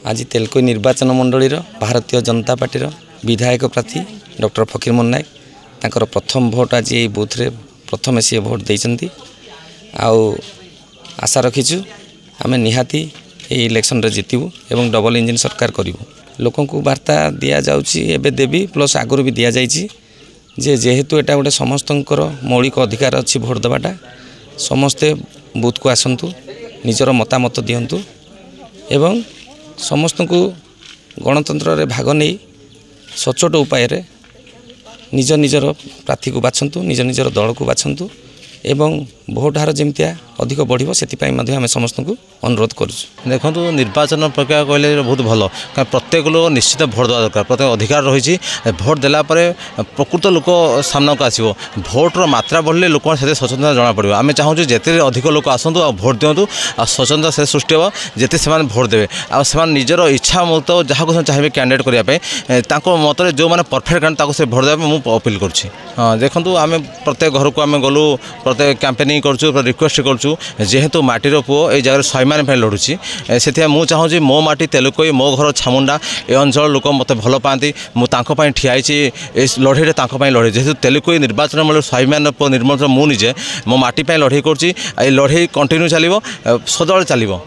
आज तेलकोई निर्वाचन मंडली भारतीय जनता पार्टी विधायक प्रार्थी डॉक्टर फकीरमोहन नायक तांकर प्रथम भोट आज ये बूथ रे प्रथम सी भोट देइचंती आउ आशा रखीचु आमे निहाती ये इलेक्शन रे जितबू एवं डबल इंजिन सरकार करूँ लोकों को वार्ता दि जाऊँगी देवी प्लस आगुरी भी दि जाइए जे जेहेतु एटा गोटे समस्तंकर मौलिक अधिकार अच्छी भोट देवाटा समस्ते बूथ को आसतु निजर मतामत दिंतु एवं समस्त को गणतंत्र रे भाग नहीं सचोट उपाय रे निज निजर प्रार्थी को बाछंतु निज निजर दल को बाछंतु एवं भोट हार जमतिया अधिक बढ़ से आम समस्त को अनुरोध करुँ। देखो निर्वाचन प्रक्रिया कहले बहुत भल कारण प्रत्येक लोक निश्चित भोट देवा दरकार प्रत्येक अधिकार रही भोट देला प्रकृत लोक सामना को आसो भोटर मात्रा बढ़ले लोक से सचेतनता जना पड़ो आम चाहूँ जिते अधिक लोक आसतु आ भोट दिंतु आ सचेतनता से सृष्टि हो जिते से भोट देवे आ निजर इच्छा मत जहाँ चाहिए कैंडिडेट करने मत जो मैंने परफेक्ट कैंडिडेट से भोट देवा मुझे अपील करुँची। हाँ देखो आम प्रत्येक घर को आम गलु प्रत्येक कैंपेनिंग करूँ रिक्वेस्ट करूँ जेहेतु माटीर पुओ ये जगह स्वाभिमान लड़ुची से मुझे चाहूँगी मो माटी तेलुकोई मो घर छामुंडा ए अंचल लोक मत भल पाती मुझे ठियाई लड़े लड़े जेहेतु तेलुकोई निर्वाचन मंडल स्वाभिमान निर्मल मुझे मो माटी लड़े कर लड़े कंटिन्यू चलो सदाबले चलो।